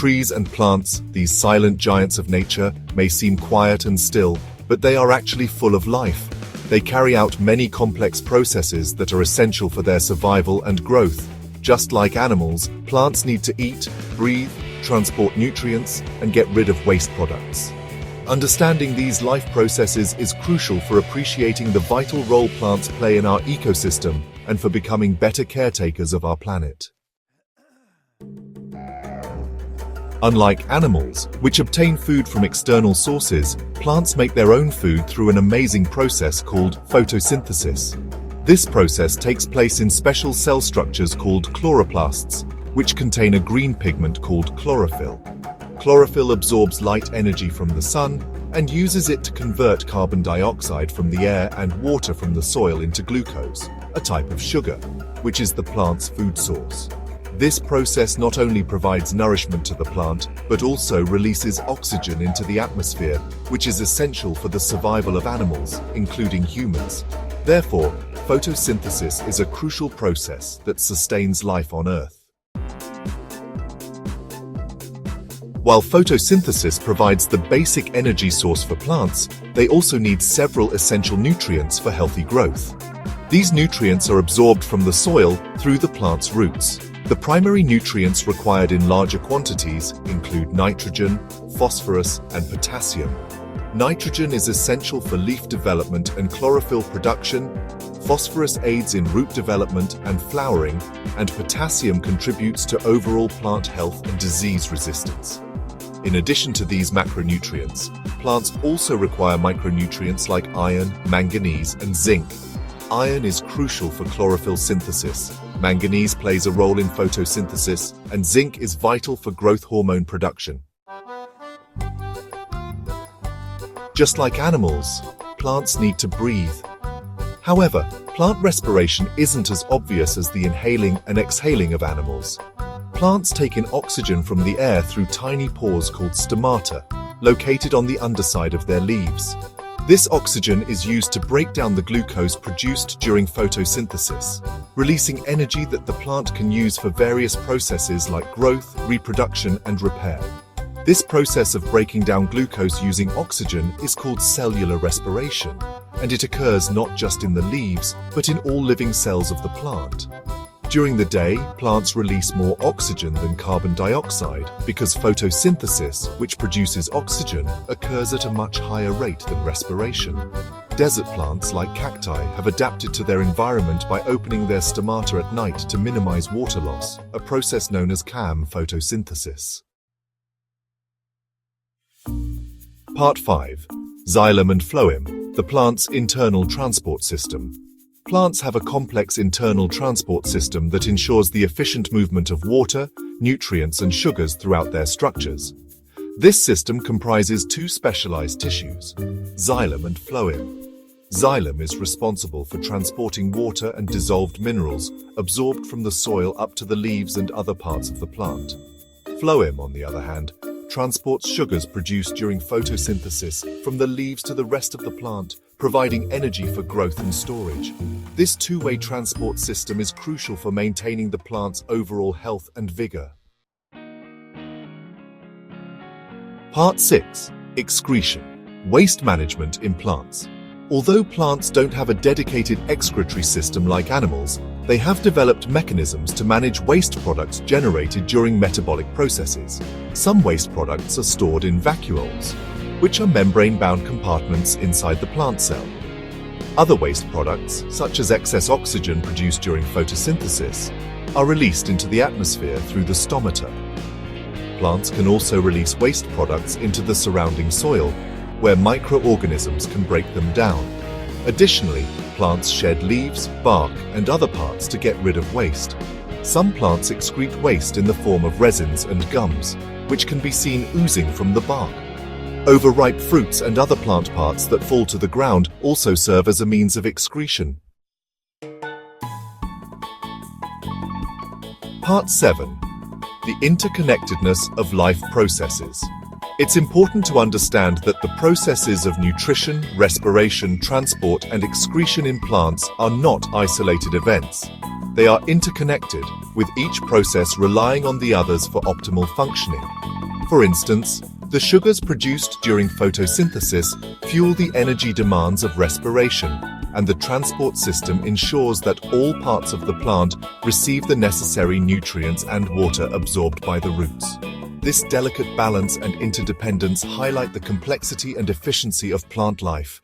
Trees and plants, these silent giants of nature, may seem quiet and still, but they are actually full of life. They carry out many complex processes that are essential for their survival and growth. Just like animals, plants need to eat, breathe, transport nutrients, and get rid of waste products. Understanding these life processes is crucial for appreciating the vital role plants play in our ecosystem and for becoming better caretakers of our planet. Unlike animals, which obtain food from external sources, plants make their own food through an amazing process called photosynthesis. This process takes place in special cell structures called chloroplasts, which contain a green pigment called chlorophyll. Chlorophyll absorbs light energy from the sun and uses it to convert carbon dioxide from the air and water from the soil into glucose, a type of sugar, which is the plant's food source. This process not only provides nourishment to the plant, but also releases oxygen into the atmosphere, which is essential for the survival of animals, including humans. Therefore, photosynthesis is a crucial process that sustains life on Earth. While photosynthesis provides the basic energy source for plants, they also need several essential nutrients for healthy growth. These nutrients are absorbed from the soil through the plant's roots. The primary nutrients required in larger quantities include nitrogen, phosphorus, and potassium. Nitrogen is essential for leaf development and chlorophyll production, phosphorus aids in root development and flowering, and potassium contributes to overall plant health and disease resistance. In addition to these macronutrients, plants also require micronutrients like iron, manganese, and zinc. Iron is crucial for chlorophyll synthesis, manganese plays a role in photosynthesis, and zinc is vital for growth hormone production. Just like animals, plants need to breathe. However, plant respiration isn't as obvious as the inhaling and exhaling of animals. Plants take in oxygen from the air through tiny pores called stomata, located on the underside of their leaves. This oxygen is used to break down the glucose produced during photosynthesis, releasing energy that the plant can use for various processes like growth, reproduction, and repair. This process of breaking down glucose using oxygen is called cellular respiration, and it occurs not just in the leaves, but in all living cells of the plant. During the day, plants release more oxygen than carbon dioxide because photosynthesis, which produces oxygen, occurs at a much higher rate than respiration. Desert plants like cacti have adapted to their environment by opening their stomata at night to minimize water loss, a process known as CAM photosynthesis. Part 5. Xylem and phloem, the plant's internal transport system. Plants have a complex internal transport system that ensures the efficient movement of water, nutrients, and sugars throughout their structures. This system comprises two specialized tissues, xylem and phloem. Xylem is responsible for transporting water and dissolved minerals absorbed from the soil up to the leaves and other parts of the plant. Phloem, on the other hand, transports sugars produced during photosynthesis from the leaves to the rest of the plant, providing energy for growth and storage. This two-way transport system is crucial for maintaining the plant's overall health and vigor. Part 6. Excretion. Waste management in plants. Although plants don't have a dedicated excretory system like animals, they have developed mechanisms to manage waste products generated during metabolic processes. Some waste products are stored in vacuoles, which are membrane-bound compartments inside the plant cell. Other waste products, such as excess oxygen produced during photosynthesis, are released into the atmosphere through the stomata. Plants can also release waste products into the surrounding soil, where microorganisms can break them down. Additionally, plants shed leaves, bark, and other parts to get rid of waste. Some plants excrete waste in the form of resins and gums, which can be seen oozing from the bark. Overripe fruits and other plant parts that fall to the ground also serve as a means of excretion. Part 7. The interconnectedness of life processes. It's important to understand that the processes of nutrition, respiration, transport, and excretion in plants are not isolated events. They are interconnected, with each process relying on the others for optimal functioning. For instance, the sugars produced during photosynthesis fuel the energy demands of respiration, and the transport system ensures that all parts of the plant receive the necessary nutrients and water absorbed by the roots. This delicate balance and interdependence highlight the complexity and efficiency of plant life.